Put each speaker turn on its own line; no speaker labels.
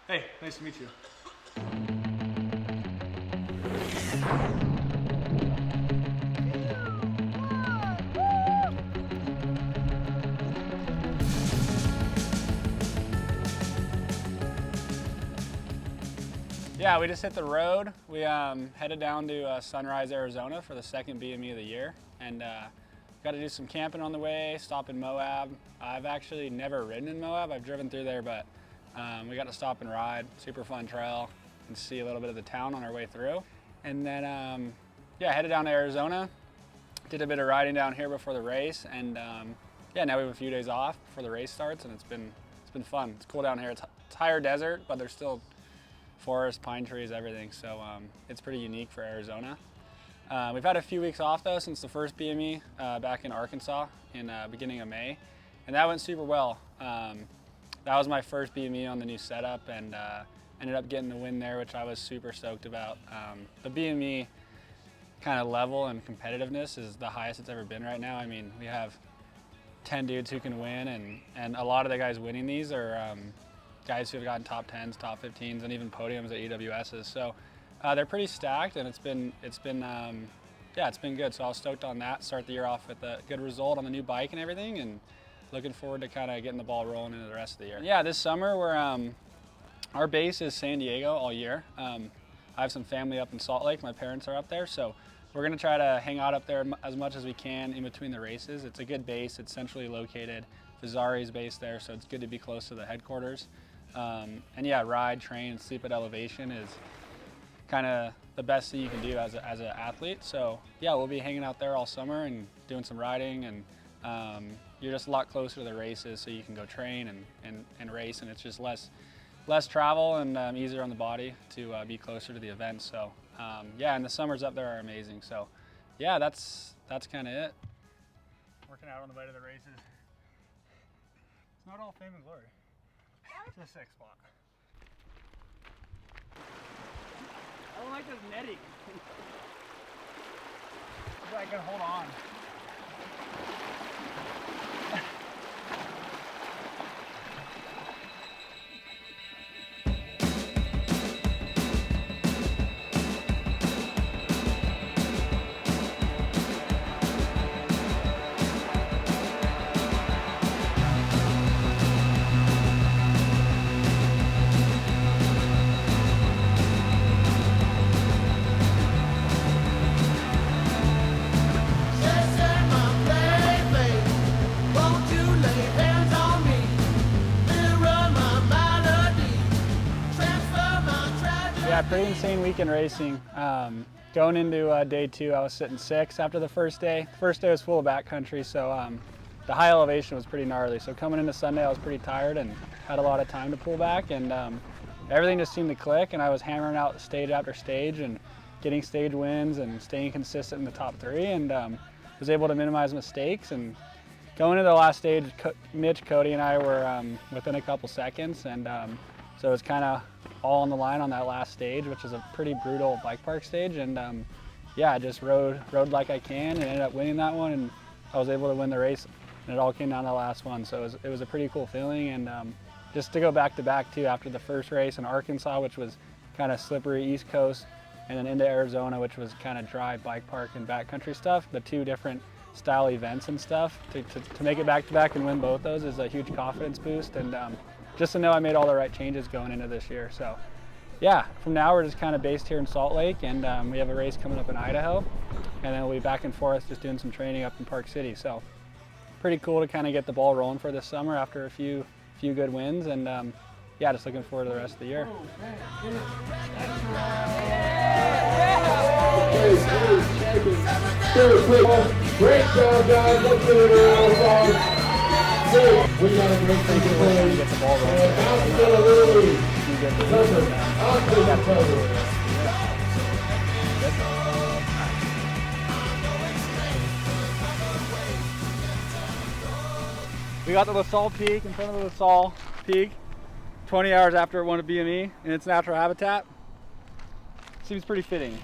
Hey, nice to meet you.
Yeah, we just hit the road. We headed down to Sunrise, Arizona for the second BME of the year, and got to do some camping on the way, stop in Moab. I've actually never ridden in Moab. I've driven through there, but we got to stop and ride. Super fun trail and see a little bit of the town on our way through. And then, yeah, headed down to Arizona. Did a bit of riding down here before the race, and yeah, now we have a few days off before the race starts, and it's been fun. It's cool down here. It's higher desert, but there's still forest, pine trees, everything. So it's pretty unique for Arizona. We've had a few weeks off though since the first BME back in Arkansas in beginning of May, and that went super well. That was my first BME on the new setup, and ended up getting the win there, which I was super stoked about. The BME kind of level and competitiveness is the highest it's ever been right now. I mean, we have 10 dudes who can win, and a lot of the guys winning these are guys who have gotten top 10s, top 15s, and even podiums at EWSs. So they're pretty stacked, and it's been good. So I was stoked on that. Start the year off with a good result on the new bike and everything, and looking forward to kind of getting the ball rolling into the rest of the year. Yeah, this summer our base is San Diego all year. I have some family up in Salt Lake. My parents are up there, so we're gonna try to hang out up there as much as we can in between the races. It's a good base. It's centrally located. Fezzari's based there, so it's good to be close to the headquarters. And yeah, ride, train, and sleep at elevation is kind of the best thing you can do as an athlete. So yeah, we'll be hanging out there all summer and doing some riding, and you're just a lot closer to the races, so you can go train and race, and it's just less travel and easier on the body to be closer to the event. So yeah, and the summers up there are amazing. So yeah, that's kind of it.
Working out on the way to the races. It's not all fame and glory. It's a sick spot.
I don't like this netting.
So I can hold on.
Yeah, pretty insane weekend racing. Going into day two, I was sitting 6th after the first day. The first day was full of backcountry, so the high elevation was pretty gnarly. So coming into Sunday, I was pretty tired and had a lot of time to pull back, and everything just seemed to click, and I was hammering out stage after stage and getting stage wins and staying consistent in the top 3, and was able to minimize mistakes. And going into the last stage, Mitch, Cody, and I were within a couple seconds, and so it was kind of all on the line on that last stage, which is a pretty brutal bike park stage. And yeah, I just rode like I can and ended up winning that one, and I was able to win the race, and it all came down to the last one. So it was a pretty cool feeling, and just to go back to back too after the first race in Arkansas, which was kind of slippery East Coast, and then into Arizona, which was kind of dry bike park and backcountry stuff, the 2 different style events and stuff. To make it back to back and win both those is a huge confidence boost, and just to know I made all the right changes going into this year. So yeah, from now we're just kind of based here in Salt Lake, and we have a race coming up in Idaho, and then we'll be back and forth just doing some training up in Park City. So pretty cool to kind of get the ball rolling for this summer after a few good wins, and yeah, just looking forward to the rest of the year.
Great job, guys. Let's give it a round of applause. We got a great thing to play.
Get the ball rolling.
We got the La Sal Peak in front of the La Sal Peak 20 hours after it won a BME in its natural habitat. Seems pretty fitting.